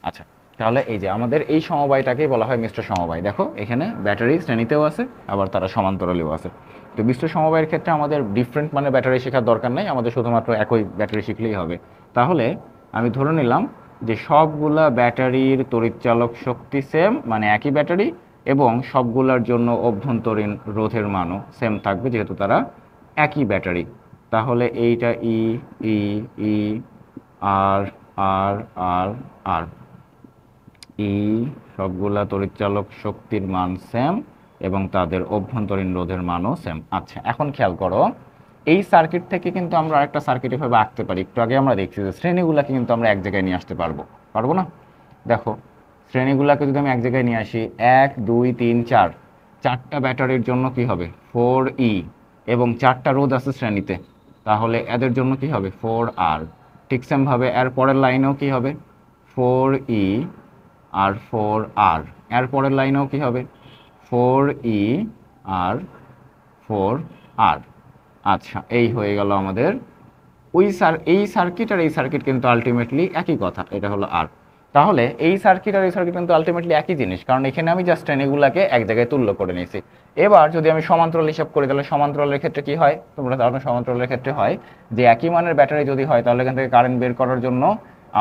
আচ্ছা, তাহলে এই যে আমাদের এই সমবায়টাকেই বলা হয় মিশ্র সমবায়। দেখো এখানে ব্যাটারি শ্রেণীতেও আছে, আবার তারা সমান্তরালেও আছে। তো মিশ্র সমবায়ের ক্ষেত্রে আমাদের ডিফারেন্ট মানে ব্যাটারি শেখার দরকার নেই, আমাদের শুধুমাত্র একই ব্যাটারি শিখলেই হবে। তাহলে আমি ধরে নিলাম যে সবগুলা ব্যাটারির তড়িৎচালক শক্তি সেম, মানে একই ব্যাটারি, এবং সবগুলার জন্য অভ্যন্তরীণ রোধের মানও সেম থাকবে যেহেতু তারা একই ব্যাটারি। তাহলে এইটা ই ই ই আর আর আর আর ই সবগুলা তড়িৎচালক শক্তির মান সেম এবং তাদের অভ্যন্তরীণ রোধের মানও সেম। আচ্ছা, এখন খেয়াল করো, এই সার্কিট থেকে কিন্তু আমরা আরেকটা সার্কিট এভাবে আঁকতে পারি। একটু আগে আমরা দেখছি যে শ্রেণীগুলোকে কিন্তু আমরা এক জায়গায় নিয়ে আসতে পারবো, পারবো না? দেখো শ্রেণীগুলোকে যদি আমি এক জায়গায় নিয়ে আসি, 1 2 3 4, চারটা ব্যাটারির জন্য কি হবে 4E, এবং চারটা রোধ আছে শ্রেণীতে, তাহলে এদের জন্য কি হবে 4R। ঠিক সেমভাবে এর পরের লাইনেও কি হবে 4E আর 4R, এর পরের লাইনেও কি হবে 4E আর 4R। আচ্ছা, এই হয়ে গেল আমাদের এই সার্কিট আর এই সার্কিট কিন্তু আলটিমেটলি একই কথা, এটা হলো আর। তাহলে এই সার্কিট আর এই সার্কিট কিন্তু আলটিমেটলি একই জিনিস, কারণ এখানে আমি জাস্ট শ্রেণীগুলোকে এক জায়গায় তুল্য করে নিয়েছি। এবার যদি আমি সমান্তরাল হিসাব করি, তাহলে সমান্তরালের ক্ষেত্রে কি হয় তোমরা জানো, সমান্তরালের ক্ষেত্রে হয় যে একই মানের ব্যাটারি যদি হয় তাহলে এখান থেকে কারেন্ট বের করার জন্য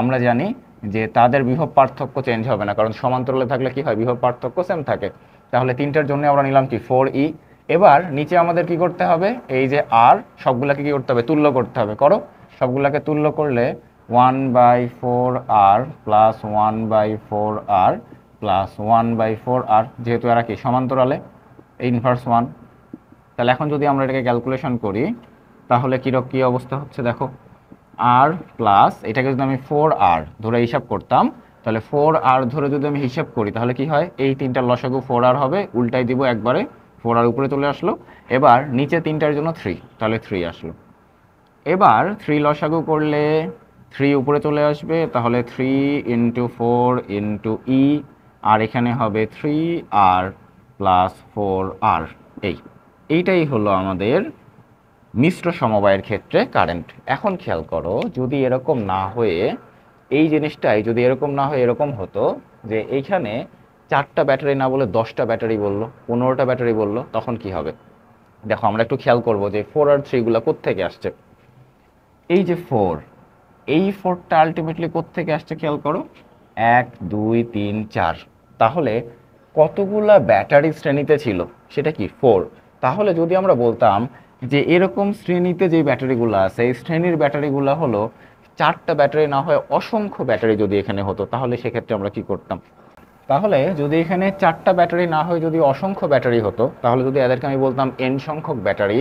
আমরা জানি যে তাদের বিভব পার্থক্য চেঞ্জ হবে না, কারণ সমান্তরালে থাকলে কি হয় বিভব পার্থক্য সেম থাকে। তাহলে তিনটার জন্য আমরা নিলাম কি 4E। এবার নিচে আমাদের কি করতে হবে, এই যে আর সবগুলাকে কি করতে হবে তুল্য করতে হবে, করো। সবগুলাকে তুল্য করলে 1/4R plus 1/4R plus 1/4R, যেহেতু এরা কি সমান্তরালে ইনভার্স 1। তাহলে এখন যদি আমরা এটাকে ক্যালকুলেশন করি তাহলে কী অবস্থা হচ্ছে দেখো, আর প্লাস এটাকে যদি আমি 4R ধরে হিসাব করতাম, তাহলে 4R ধরে যদি আমি হিসাব করি তাহলে কি হয়, এই তিনটার লসাগু 4R হবে, উল্টাই দিব একবারে, 4R উপরে চলে আসলো। এবার নিচে তিনটার জন্য 3, তাহলে 3 আসলো। এবার 3 লসাগু করলে 3 উপরে চলে আসবে, তাহলে 3 × 4 × E, আর এখানে হবে 3R প্লাস 4R। এইটাই হলো আমাদের মিশ্র সমবায়ের ক্ষেত্রে কারেন্ট। এখন খেয়াল করো, যদি এরকম না হয়ে এই জিনিসটাই যদি এরকম না হয়ে এরকম হতো যে এইখানে 4টা ব্যাটারি না বলে 10টা ব্যাটারি বললো, 15টা ব্যাটারি বললো, তখন কি হবে? দেখো আমরা একটু খেয়াল করবো যে 4 আর 3 গুলা কোত্থেকে আসছে। এই যে 4, এই 4টা আলটিমেটলি কোত্থেকে আসছে খেয়াল করো, 1 2 3 4। তাহলে কতগুলা ব্যাটারি শ্রেণীতে ছিল, সেটা কি 4। তাহলে যদি আমরা বলতাম যে এরকম শ্রেণীতে যে ব্যাটারিগুলো আছে এই শ্রেণীর ব্যাটারিগুলো হলো 4টা ব্যাটারি না হয় অসংখ্য ব্যাটারি যদি এখানে হতো, তাহলে সেক্ষেত্রে আমরা কি করতাম? তাহলে যদি এখানে 4টা ব্যাটারি না হয় যদি অসংখ্য ব্যাটারি হতো, তাহলে যদি এদেরকে আমি বলতাম n সংখ্যক ব্যাটারি,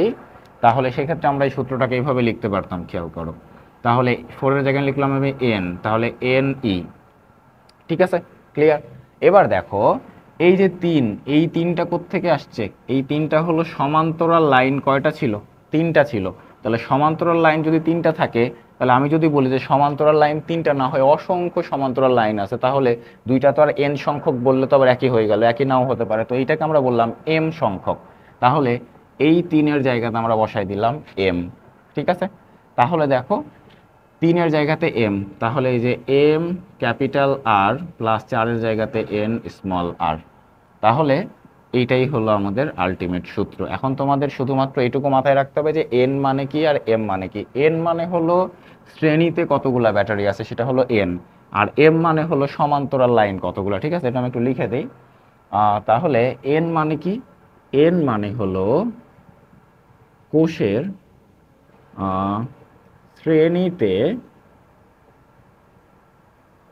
তাহলে সেক্ষেত্রে আমরা এই সূত্রটাকে এইভাবে লিখতে পারতাম, খেয়াল করো। তাহলে 4 এর জায়গায় লিখলাম আমি n, তাহলে NE। ঠিক আছে, ক্লিয়ার? এবার দেখো এই যে 3, এই 3টা কোত্থেকে আসছে, এই 3টা হলো সমান্তরাল লাইন, কয়টা ছিল 3টা ছিল। তাহলে সমান্তরাল লাইন যদি 3টা থাকে, তাহলে আমি যদি বলি যে সমান্তরাল লাইন 3টা না হয় অসংখ্য সমান্তরাল লাইন আছে, তাহলে দুইটা তো আর n সংখ্যক বললে তো আবার একই হয়ে গেল, একই নাও হতে পারে, তো এইটাকে আমরা বললাম m সংখ্যক। তাহলে এই 3-এর জায়গাতে আমরা বসাই দিলাম m। ঠিক আছে, তাহলে দেখো 3-এর জায়গাতে m, তাহলে এই যে m ক্যাপিটাল R প্লাস 4-এর জায়গাতে n স্মল r। তাহলে এইটাই হলো আমাদের আলটিমেট সূত্র। এখন তোমাদের শুধুমাত্র এইটুকু মাথায় রাখতে হবে যে n মানে কি আর m মানে কি। n মানে হলো শ্রেণীতে কতগুলা ব্যাটারি আছে সেটা হলো n, আর m মানে হলো সমান্তরাল লাইন কতগুলা। ঠিক আছে, এটা আমি একটু লিখে দিই। তাহলে n মানে কি, n মানে হলো কোষের শ্রেণীতে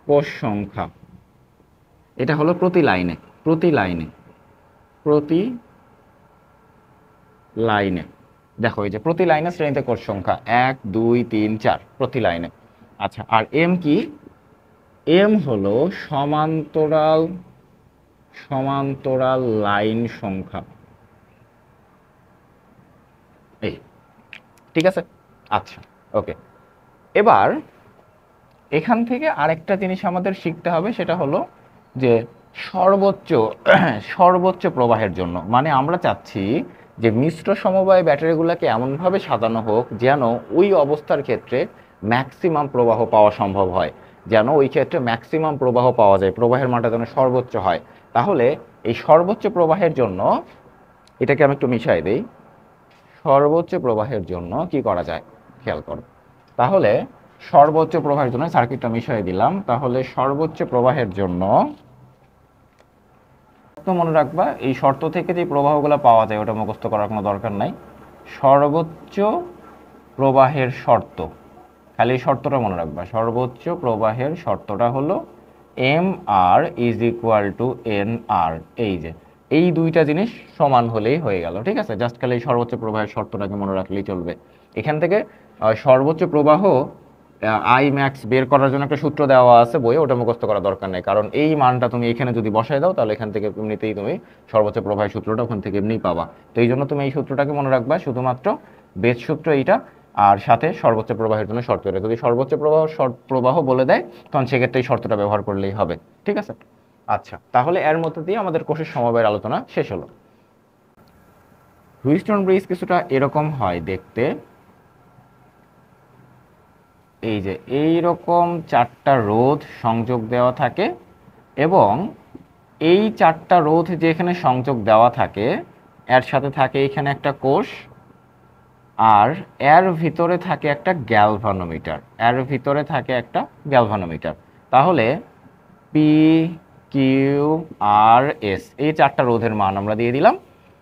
কোষ সংখ্যা, এটা হলো প্রতি লাইনে, প্রতি লাইনে, প্রতি লাইনে। দেখো এই যে প্রতি লাইনে শ্রেণীতে কোষ সংখ্যা 1 2 3 4 প্রতি লাইনে। আচ্ছা, আর এম কি, এম হলো সমান্তরাল, সমান্তরাল লাইন সংখ্যা। এই ঠিক আছে, আচ্ছা ওকে। এবার এখান থেকে আরেকটা জিনিস আমাদের শিখতে হবে, সেটা হলো যে সর্বোচ্চ সর্বোচ্চ প্রবাহের জন্য, মানে আমরা চাচ্ছি যে মিশ্র সমবায় ব্যাটারিগুলোকে এমনভাবে সাজানো হোক যেন ওই অবস্থার ক্ষেত্রে ম্যাক্সিমাম প্রবাহ পাওয়া সম্ভব হয়। যেন ওই ক্ষেত্রে ম্যাক্সিমাম প্রবাহ পাওয়া যায়, প্রবাহের মানটা যেন সর্বোচ্চ হয়। তাহলে এই সর্বোচ্চ প্রবাহের জন্য এটাকে আমি একটু মিশাই দিই। সর্বোচ্চ প্রবাহের জন্য কি করা যায় খেয়াল করো। তাহলে সর্বোচ্চ প্রবাহের জন্য সার্কিটটা মিশিয়ে দিলাম। তাহলে সর্বোচ্চ প্রবাহের জন্য তো মনে রাখবা, এই শর্ত থেকে যে প্রবাহগুলো পাওয়া যায় ওটা মুখস্থ করার কোনো দরকার নাই। সর্বোচ্চ প্রবাহের শর্ত, খালি শর্তটা মনে রাখবা। সর্বোচ্চ প্রবাহের শর্তটা হলো M R is equal to N R. এই যে এই দুইটা জিনিস সমান হলেই হয়ে গেল, ঠিক আছে। জাস্ট খালি সর্বোচ্চ প্রবাহের শর্তটাকে মনে রাখলেই চলবে। এখান থেকে সর্বোচ্চ প্রবাহ আই ম্যাক্স বের করার জন্য একটা সূত্র দেওয়া আছে বইয়ে, ওটা মুখস্থ করার দরকার নেই, কারণ এই মানটা তুমি এখানে যদি বসায় দাও তাহলে এখান থেকে এমনিতেই তুমি সর্বোচ্চ প্রবাহের সূত্রটা ওখান থেকে এমনিই পাবা। তো এই জন্য তুমি এই সূত্রটাকে মনে রাখবা, শুধুমাত্র বেস সূত্র এইটা, আর সাথে সর্বোচ্চ প্রবাহের জন্য শর্ত এটা। যদি সর্বোচ্চ প্রবাহ বলে দেয় তখন সেক্ষেত্রে এই শর্তটা ব্যবহার করলেই হবে, ঠিক আছে। আচ্ছা, তাহলে এর মধ্যে দিয়ে আমাদের কোষের সমবায়ের আলোচনা শেষ হলো। হুইটস্টোন ব্রিজ কিছুটা এরকম হয় দেখতে। এই যে এই রকম চারটা রোধ সংযোগ দেওয়া থাকে, এবং এই চারটা রোধ যেখানে সংযোগ দেওয়া থাকে এর সাথে থাকে এখানে একটা কোষ, আর এর ভিতরে থাকে একটা গ্যালভানোমিটার। এর ভিতরে থাকে একটা গ্যালভানোমিটার। তাহলে পি, কিউ, আর, এস, এই চারটা রোধের মান আমরা দিয়ে দিলাম।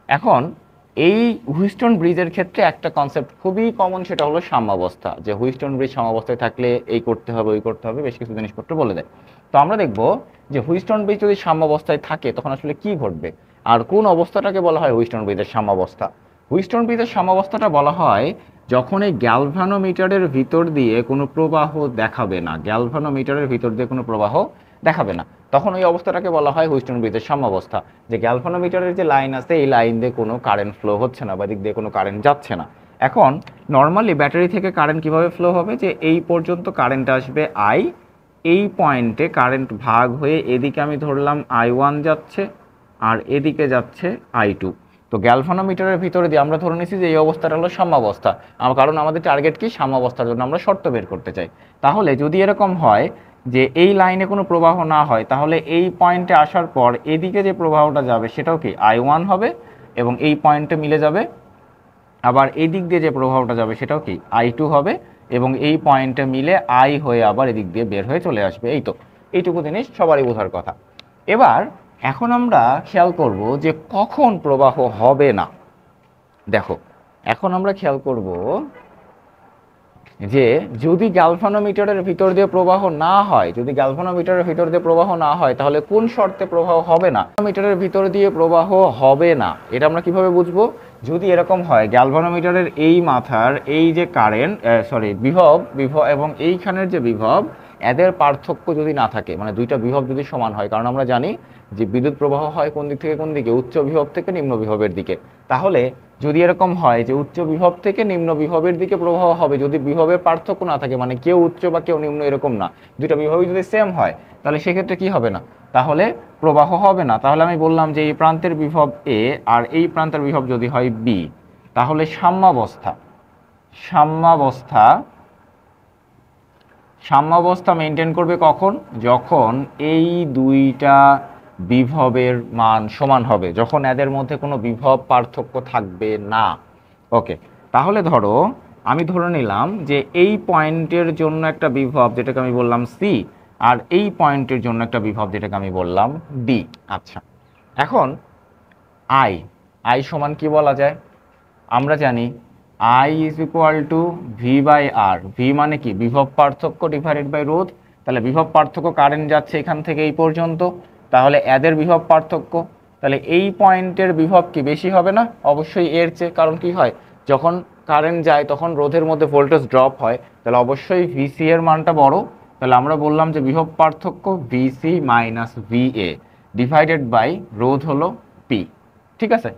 এখন এই হুইটস্টোন ব্রিজের ক্ষেত্রে একটা কনসেপ্ট খুবই কমন, সেটা হলো সাম্যাবস্থা। যে হুইটস্টোন ব্রিজ সাম্যাবস্থায় থাকলে এই করতে হবে ওই করতে হবে, বেশ কিছু জিনিসপত্র বলে দেয়। তো আমরা দেখব যে হুইটস্টোন ব্রিজ যদি সাম্যাবস্থায় থাকে তখন আসলে কি ঘটবে, আর কোন অবস্থাটাকে বলা হয় হুইটস্টোন ব্রিজের সাম্যাবস্থা। হুইটস্টোন ব্রিজের সাম্যাবস্থাটা বলা হয় যখন এই গ্যালভানোমিটারের ভিতর দিয়ে কোনো প্রবাহ দেখাবে না, গ্যালভানোমিটারের ভিতর দিয়ে কোনো প্রবাহ দেখাবে না, তখন ওই অবস্থাটাকে বলা হয় হুইটস্টোন ব্রিজের সাম্যাবস্থা। যে গ্যালভানোমিটারের যে লাইন আছে এই লাইন দিয়ে কোনো কারেন্ট ফ্লো হচ্ছে না বা দিক দিয়ে কোনো কারেন্ট যাচ্ছে না। এখন নর্মালি ব্যাটারি থেকে কারেন্ট কিভাবে ফ্লো হবে, যে এই পর্যন্ত কারেন্ট আসবে আই, এই পয়েন্টে কারেন্ট ভাগ হয়ে এদিকে আমি ধরলাম I1 যাচ্ছে আর এদিকে যাচ্ছে I2। তো গ্যালভানোমিটারের ভিতরে দিয়ে আমরা ধরে নিয়েছি যে এই অবস্থাটা হলো সাম্যাবস্থা, কারণ আমাদের টার্গেট কি সাম্যাবস্থার জন্য আমরা শর্ত বের করতে চাই। তাহলে যদি এরকম হয় যে এই লাইনে কোনো প্রবাহ না হয়, তাহলে এই পয়েন্টে আসার পর এদিকে যে প্রবাহটা যাবে সেটাও কি I1 হবে এবং এই পয়েন্টে মিলে যাবে। আবার এদিক দিয়ে যে প্রবাহটা যাবে সেটাও কি I2 হবে এবং এই পয়েন্টে মিলে I হয়ে আবার এদিক দিয়ে বের হয়ে চলে আসবে। এই তো, এইটুকু জিনিস সবারই বোঝার কথা। এবার এখন আমরা খেয়াল করব যে কখন প্রবাহ হবে না। দেখো, এখন আমরা খেয়াল করব যে যদি গ্যালভানোমিটারের ভিতর দিয়ে প্রবাহ না হয়, যদি গ্যালভানোমিটারের ভিতর দিয়ে প্রবাহ না হয় তাহলে কোন শর্তে প্রবাহ হবে না। মিটারের ভিতর দিয়ে প্রবাহ হবে না, এটা আমরা কিভাবে বুঝবো? যদি এরকম হয় গ্যালভানোমিটারের এই মাথার এই যে কারেন্ট বিভব এবং এইখানের যে বিভব, এদের পার্থক্য যদি না থাকে, মানে দুইটা বিভব যদি সমান হয়, কারণ আমরা জানি যে বিদ্যুৎ প্রবাহ হয় কোন দিক থেকে কোন দিকে, উচ্চ বিভব থেকে নিম্ন বিভবের দিকে। তাহলে যদি এরকম হয় যে উচ্চ বিভব থেকে নিম্ন বিভবের দিকে প্রবাহ হবে, যদি বিভবের পার্থক্য না থাকে, মানে কেউ উচ্চ বা কেউ নিম্ন এরকম না, দুইটা বিভবই যদি সেম হয়, তাহলে সেক্ষেত্রে কি হবে না? তাহলে প্রবাহ হবে না। তাহলে আমি বললাম যে এই প্রান্তের বিভব এ আর এই প্রান্তের বিভব যদি হয় বি, তাহলে সাম্যাবস্থা মেনটেন করবে কখন? যখন এই দুইটা বিভবের মান সমান হবে, যখন এদের মধ্যে কোনো বিভব পার্থক্য থাকবে না। ওকে, তাহলে ধরো আমি ধরে নিলাম যে এই পয়েন্টের জন্য একটা বিভব যেটাকে আমি বললাম সি, আর এই পয়েন্টের জন্য একটা বিভব যেটাকে আমি বললাম ডি। আচ্ছা, এখন আই সমান কি বলা যায়? আমরা জানি I is equal to V by R. V মানে কি? বিভব পার্থক্য ডিভাইডেড বাই রোধ। তাহলে বিভব পার্থক্য কারেন্ট যাচ্ছে এখান থেকে এই পর্যন্ত, তাহলে এদের বিভব পার্থক্য, তাহলে এই পয়েন্টের বিভব কি বেশি হবে না? অবশ্যই এর চেয়ে, কারণ কি হয় যখন কারেন্ট যায় তখন রোধের মধ্যে ভোল্টেজ ড্রপ হয়, তাহলে অবশ্যই ভিসি এর মানটা বড়। তাহলে আমরা বললাম যে বিভব পার্থক্য VC minus VA divided by রোধ হলো পি, ঠিক আছে।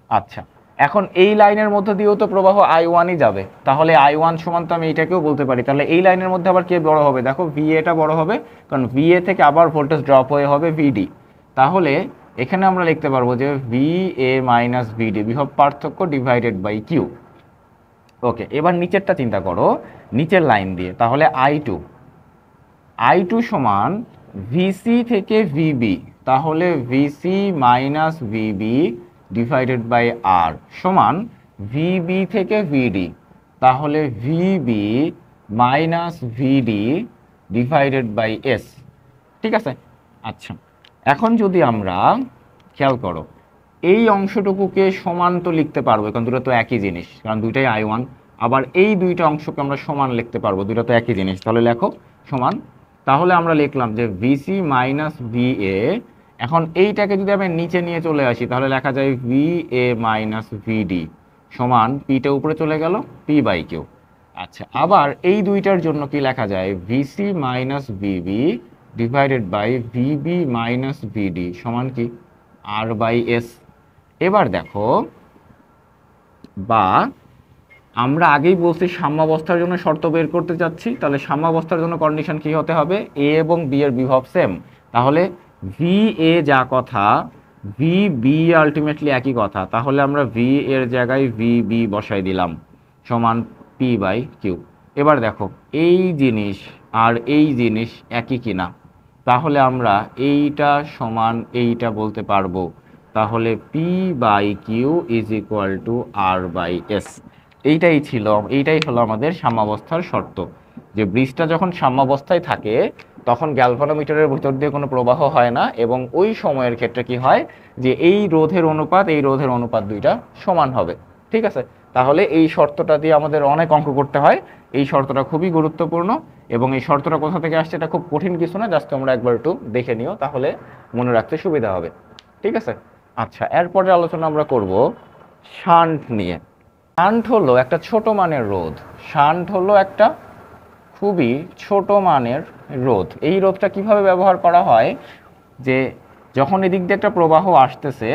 আচ্ছা, এখন এই লাইনের মধ্যে দিয়েও তো প্রবাহ I1ই যাবে, তাহলে I1 সমান তো আমি এটাকেও বলতে পারি। তাহলে এই লাইনের মধ্যে আবার কে বড় হবে? দেখো VA-টা বড় হবে, কারণ VA থেকে আবার ভোল্টেজ ড্রপ হয়ে হবে VD। তাহলে এখানে আমরা লিখতে পারবো যে VA মাইনাস VD বিভব পার্থক্য ডিভাইডেড বাই কিউ। ওকে, এবার নিচেরটা চিন্তা করো, নিচের লাইন দিয়ে, তাহলে I2 I2 সমান ভিসি থেকে ভিবি, তাহলে VC minus VB divided by R সমান ভিবি থেকে ভিডি, তাহলে VB minus VD divided by S. ঠিক আছে। আচ্ছা, এখন যদি আমরা খেয়াল করো এই অংশটুকুকে সমান তো লিখতে পারবো, কারণ দুটো তো একই জিনিস, কারণ দুইটাই I1। আবার এই দুইটা অংশকে আমরা সমান লিখতে পারবো, দুটো তো একই জিনিস, তাহলে লেখো সমান। তাহলে আমরা লিখলাম যে ভিসি মাইনাস ভিএ। এখন এইটাকে যদি আমি নিচে নিয়ে চলে আসি তাহলে লেখা যায় ভিএ মাইনাস ভিডি সমান পিটা উপরে চলে গেল পি বাই কিউ। আচ্ছা, আবার এই দুইটার জন্য কি লেখা যায় VC minus VB divided by VB minus VD সমান কি আর বাই এস। এবার দেখো, বা আমরা আগেই বলছি সাম্যাবস্থার জন্য শর্ত বের করতে যাচ্ছি, তাহলে সাম্যাবস্থার জন্য কন্ডিশন কি হতে হবে, এ এবং বি এর বিভব সেম, তাহলে ভি এ যা কথা ভি বি আলটিমেটলি একই কথা, তাহলে আমরা ভি এর জায়গায় ভি বি বসাই দিলাম সমান পি বাই কিউ। এবার দেখো এই জিনিস আর এই জিনিস একই কিনা, তাহলে আমরা এইটা সমান এইটা বলতে পারবো, তাহলে P by Q is equal to R by S. এইটাই হলো আমাদের সাম্যাবস্থার শর্ত, যে ব্রিজটা যখন সাম্যাবস্থায় থাকে তখন গ্যালভানোমিটারের ভিতর দিয়ে কোনো প্রবাহ হয় না, এবং ওই সময়ের ক্ষেত্রে কি হয় যে এই রোধের অনুপাত দুইটা সমান হবে। ঠিক আছে, তাহলে এই শর্তটা দিয়ে আমাদের অনেক অঙ্ক করতে হয়, এই শর্তটা খুবই গুরুত্বপূর্ণ, এবং এই শর্তটা কোথা থেকে আসছে এটা খুব কঠিন কিছু না, জাস্ট তোমরা একবার একটু দেখে নিও, তাহলে মনে রাখতে সুবিধা হবে। ঠিক আছে। আচ্ছা, এরপরে আলোচনা আমরা করব শান্ট নিয়ে। শান্ট হলো একটা ছোট মানের রোধ, শান্ট হলো একটা খুবই ছোট মানের রোধ। এই রোধটা কিভাবে ব্যবহার করা হয়, যে যখন এদিক দিয়ে একটা প্রবাহ আসতেছে,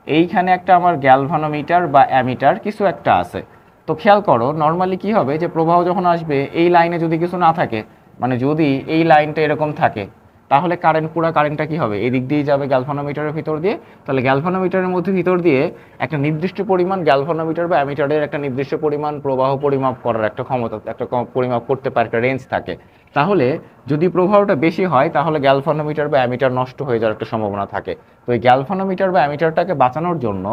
এইখানে একটা আমার গ্যালভানোমিটার বা অ্যামিটার কিছু একটা আছে, তো খেয়াল করো নর্মালি কি হবে যে প্রবাহ যখন আসবে এই লাইনে যদি কিছু না থাকে, মানে যদি এই লাইনটা এরকম থাকে, তাহলে পুরো কারেন্টটা কি হবে এই দিক দিয়ে যাবে গ্যালভানোমিটারের ভিতর দিয়ে, তাহলে গ্যালভানোমিটারের মধ্যে ভিতর দিয়ে একটা নির্দিষ্ট পরিমাণ গ্যালভানোমিটার বা অ্যামিটারের একটা নির্দিষ্ট পরিমাণ প্রবাহ পরিমাপ করার একটা ক্ষমতা, একটা পরিমাপ করতে পারে, একটা রেঞ্জ থাকে। তাহলে যদি প্রবাহটা বেশি হয় তাহলে গ্যালভানোমিটার বা অ্যামিটার নষ্ট হয়ে যাওয়ার একটা সম্ভাবনা থাকে। তো এই গ্যালভানোমিটার বা অ্যামিটারটাকে বাঁচানোর জন্য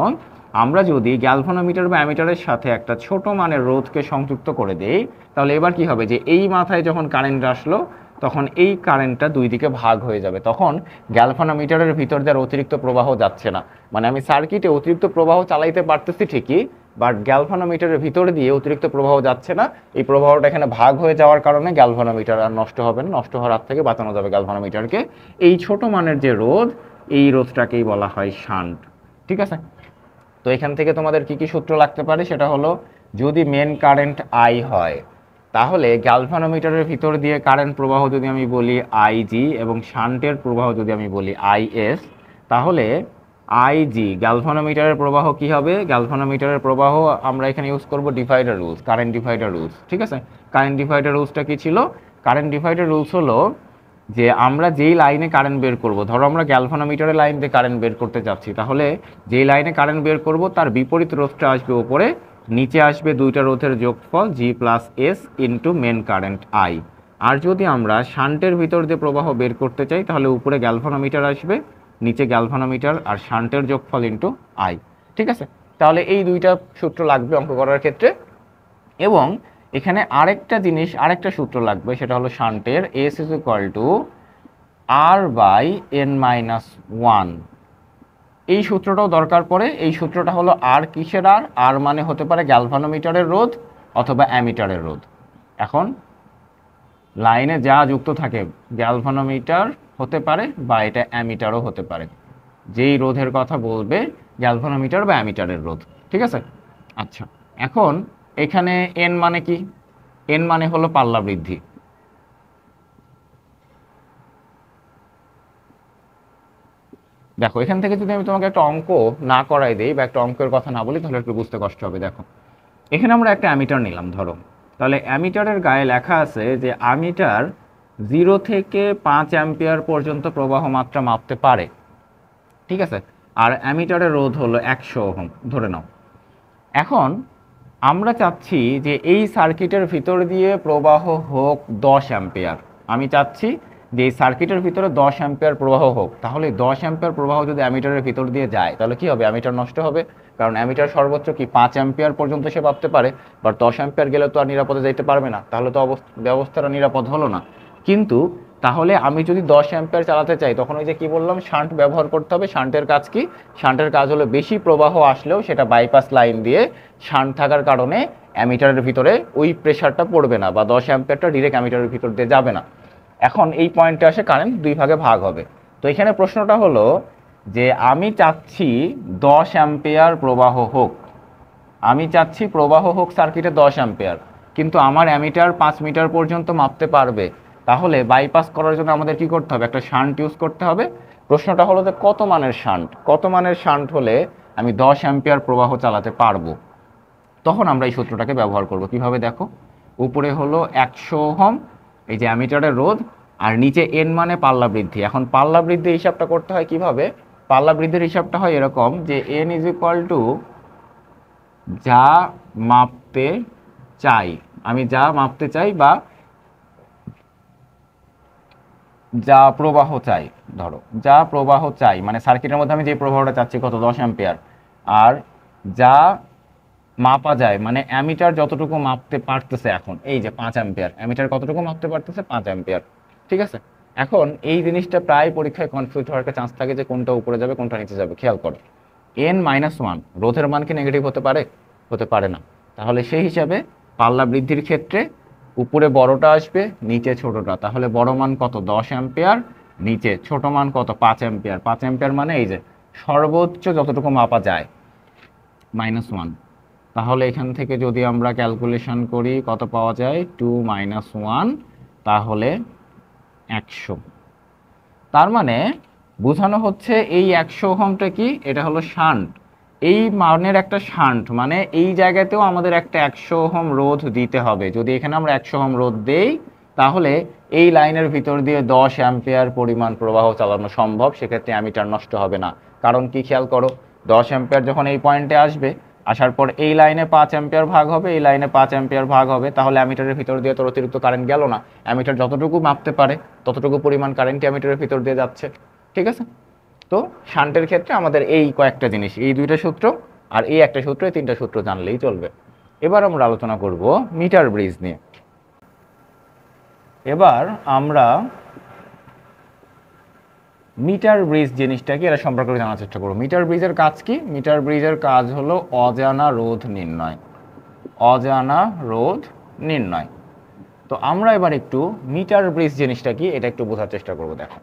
আমরা যদি গ্যালভানোমিটার বা অ্যামিটারের সাথে একটা ছোট মানের রোধকে সংযুক্ত করে দেই, তাহলে এবার কি হবে যে এই মাথায় যখন কারেন্ট আসলো তখন এই কারেন্টটা দুই দিকে ভাগ হয়ে যাবে, তখন গ্যালভানোমিটারের ভিতর দিয়ে অতিরিক্ত প্রবাহ যাচ্ছে না, মানে আমি সার্কিটে অতিরিক্ত প্রবাহ চালাইতে পারতেছি ঠিকই, বাট গ্যালভানোমিটারের ভিতরে দিয়ে অতিরিক্ত প্রবাহ যাচ্ছে না। এই প্রবাহটা এখানে ভাগ হয়ে যাওয়ার কারণে গ্যালভানোমিটার আর নষ্ট হবে না, নষ্ট হওয়ার হাত থেকে বাঁচানো যাবে গ্যালভানোমিটারকে। এই ছোট মানের যে রোধ, এই রোধটাকেই বলা হয় শান্ট। ঠিক আছে। তো এখান থেকে তোমাদের কি কি সূত্র লাগতে পারে, সেটা হলো যদি মেন কারেন্ট আই হয় তাহলে গ্যালভানোমিটারের ভিতর দিয়ে কারেন্ট প্রবাহ যদি আমি বলি আইজি, এবং শান্টের প্রবাহ যদি আমি বলি আইএস, তাহলে আইজি গ্যালভানোমিটারের প্রবাহ কি হবে, গ্যালভানোমিটারের প্রবাহ আমরা এখানে ইউজ করব divider rules, current divider rules. ঠিক আছে, কারেন্ট ডিভাইডার রুলসটা কি ছিল, কারেন্ট ডিভাইডার রুলস হলো যে আমরা যেই লাইনে কারেন্ট বের করব, ধরো আমরা গ্যালভানোমিটারের লাইন দিয়ে কারেন্ট বের করতে যাচ্ছি, তাহলে যেই লাইনে কারেন্ট বের করব তার বিপরীত রোধটা আসবে উপরে, নিচে আসবে দুইটা রোধের যোগফল G plus S into main current I. আর যদি আমরা শান্টের ভিতর দিয়ে প্রবাহ বের করতে চাই তাহলে উপরে গ্যালভানোমিটার আসবে, নিচে গ্যালভানোমিটার আর শান্টের যোগফল ইন্টু আই। ঠিক আছে, তাহলে এই দুইটা সূত্র লাগবে অঙ্ক করার ক্ষেত্রে। এবং এখানে আরেকটা সূত্র লাগবে, সেটা হলো শান্টের S is equal to R by N minus one. এই সূত্রটাও দরকার পড়ে। এই সূত্রটা হলো আর কিসের আর মানে হতে পারে গ্যালভানোমিটারের রোধ অথবা অ্যামিটারের রোধ। এখন লাইনে যা যুক্ত থাকে গ্যালভানোমিটার হতে পারে বা এটা অ্যামিটারও হতে পারে, যেই রোধের কথা বলবে গ্যালভানোমিটার বা অ্যামিটারের রোধ। ঠিক আছে। আচ্ছা, এখন এখানে এন মানে কি, এন মানে হলো পাল্লা বৃদ্ধি। দেখো এখান থেকে যদি আমি তোমাকে একটা অঙ্ক না করাই দেই বা একটা অঙ্কের কথা না বলি তাহলে একটু বুঝতে কষ্ট হবে। দেখো এখানে আমরা একটা অ্যামিটার নিলাম ধরো, তাহলে অ্যামিটারের গায়ে লেখা আছে যে অ্যামিটার 0 থেকে 5 অ্যাম্পিয়ার পর্যন্ত প্রবাহ মাত্রা মাপতে পারে। ঠিক আছে, আর অ্যামিটারের রোধ হলো 100 ওহম ধরে নাও। এখন আমরা চাচ্ছি যে এই সার্কিটের ভিতর দিয়ে প্রবাহ হোক 10 অ্যাম্পিয়ার, আমি চাচ্ছি যে এই সার্কিটের ভিতরে 10 অ্যাম্পিয়ার প্রবাহ হোক, তাহলে 10 অ্যাম্পিয়ার প্রবাহ যদি অ্যামিটারের ভিতর দিয়ে যায় তাহলে কি হবে, অ্যামিটার নষ্ট হবে। কারণ অ্যামিটার সর্বোচ্চ কি 5 অ্যাম্পিয়ার পর্যন্ত সে ভাবতে পারে, বাট 10 অ্যাম্পিয়ার গেলে তো আর নিরাপদে যেতে পারবে না, তাহলে তো ব্যবস্থাটা নিরাপদ হলো না। কিন্তু তাহলে আমি যদি 10 অ্যাম্পিয়ার চালাতে চাই তখন ওই যে কি বললাম, শান্ট ব্যবহার করতে হবে। শান্টের কাজ কি, শান্টের কাজ হলো বেশি প্রবাহ আসলেও সেটা বাইপাস লাইন দিয়ে শান্ট থাকার কারণে অ্যামিটারের ভিতরে ওই প্রেশারটা পড়বে না, বা 10 অ্যাম্পিয়ারটা ডিরেক্ট অ্যামিটারের ভিতর দিয়ে যাবে না। এখন এই পয়েন্টে আসে কারেন্ট দুই ভাগে ভাগ হবে। তো এখানে প্রশ্নটা হলো যে আমি চাচ্ছি 10 অ্যাম্পিয়ার প্রবাহ হোক, আমি চাচ্ছি প্রবাহ হোক সার্কিটে 10 অ্যাম্পিয়ার, কিন্তু আমার অ্যামিটার 5 মিটার পর্যন্ত মাপতে পারবে। তাহলে বাইপাস করার জন্য আমাদের কি করতে হবে, একটা শান্ট ইউজ করতে হবে। প্রশ্নটা হলো যে কত মানের শান্ট, কত মানের শান্ট হলে আমি 10 অ্যাম্পিয়ার প্রবাহ চালাতে পারবো। তখন আমরা এই সূত্রটাকে ব্যবহার করব কিভাবে, দেখো উপরে হলো 100 ওহম এই যে অ্যামিটারের রোধ, আর নিচে এন মানে পাল্লা বৃদ্ধি। এখন পাল্লা বৃদ্ধি হিসাবটা করতে হয় কিভাবে, পাল্লা বৃদ্ধির হিসাবটা হয় এরকম যে এন ইজ ইকুয়াল টু যা মাপতে চাই, আমি যা মাপতে চাই বা যা প্রবাহ চাই, ধরো যা প্রবাহ চাই মানে সার্কিটের মধ্যে আমি যে প্রবাহটা চাচ্ছি কত 10 অ্যাম্পিয়ার, আর যা মাপা যায় মানে অ্যামিটার যতটুকু মাপতে পারতেছে এখন এই যে 5 অ্যাম্পিয়ার, অ্যামিটার কতটুকু মাপতে পারতেছে 5 অ্যাম্পিয়ার। ঠিক আছে, এখন এই জিনিসটা প্রায় পরীক্ষায় কনফিউজ হওয়ার একটা চান্স থাকে যে কোনটা উপরে যাবে কোনটা নিচে যাবে। খেয়াল করো n-1 রোধের মান কি নেগেটিভ হতে পারে, হতে পারে না। তাহলে সেই হিসাবে পাল্লা বৃদ্ধির ক্ষেত্রে উপরে বড়টা আসবে নিচে ছোটটা, তাহলে বড় মান কত 10 অ্যাম্পিয়ার, নিচে ছোট মান কত 5 অ্যাম্পিয়ার। 5 অ্যাম্পিয়ার মানে এই যে সর্বোচ্চ যতটুকু মাপা যায় -1। তাহলে এখান থেকে যদি আমরা ক্যালকুলেশন করি কত পাওয়া যায় 2 - 1, তাহলে 100। তার মানে বোঝানো হচ্ছে এই 100 ওহমটা কি, এটা হলো শান্ট। এই মানের একটা শান্ট মানে এই জায়গাতেও আমাদের একটা 100 ওহম রোধ দিতে হবে। যদি এখানে আমরা 100 ওহম রোধ দেই তাহলে এই লাইনের ভিতর দিয়ে 10 অ্যাম্পিয়ার পরিমাণ প্রবাহ চালানো সম্ভব, সেক্ষেত্রে অ্যামিটার নষ্ট হবে না। কারণ কি খেয়াল করো, 10 অ্যাম্পিয়ার যখন এই পয়েন্টে আসবে, আসার পর এই লাইনে 5 অ্যাম্পিয়ার ভাগ হবে, এই লাইনে 5 অ্যাম্পিয়ার ভাগ হবে, তাহলে অ্যামিটারের ভিতর দিয়ে তো অতিরিক্ত কারেন্ট গেল না। অ্যামিটার যতটুকু মাপতে পারে ততটুকু পরিমাণ কারেন্ট অ্যামিটারের ভিতর দিয়ে যাচ্ছে। ঠিক আছে, তো শান্টের ক্ষেত্রে আমাদের এই কয়েকটা জিনিস, এই দুইটা সূত্র আর এই একটা সূত্র, এই তিনটা সূত্র জানলেই চলবে। এবার আমরা আলোচনা করব মিটার ব্রিজ নিয়ে। এবার আমরা মিটার ব্রিজ জিনিসটা কি এটা সম্পর্কে জানার চেষ্টা করব। মিটার ব্রিজের কাজ কি, মিটার ব্রিজের কাজ হলো অজানা রোধ নির্ণয়, অজানা রোধ নির্ণয়। তো আমরা এবার একটু মিটার ব্রিজ জিনিসটা কি এটা একটু বোঝার চেষ্টা করব। দেখো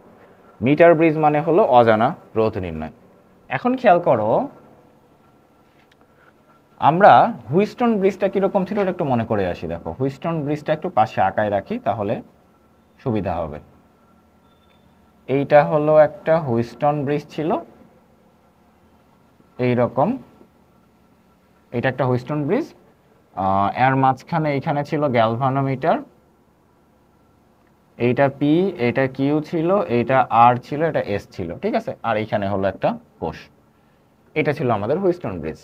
মিটার ব্রিজ মানে হলো অজানা রোধ নির্ণয়। এখন খেয়াল করো আমরা হুইস্টন ব্রিজটা কিরকম ছিল এটা একটু মনে করে আসি। দেখো হুইস্টন ব্রিজটা একটু পাশে আঁকায় রাখি তাহলে সুবিধা হবে। এইটা হলো একটা হুইস্টন ব্রিজ ছিল এই রকম, এটা একটা হুইস্টন ব্রিজ, এর মাঝখানে এইখানে ছিল গ্যালভানোমিটার, এইটা পি, এটা কিউ ছিল, এইটা আর ছিল, এটা এস ছিল। ঠিক আছে, আর এইখানে হলো একটা কোষ। এটা ছিল আমাদের হুইস্টন ব্রিজ।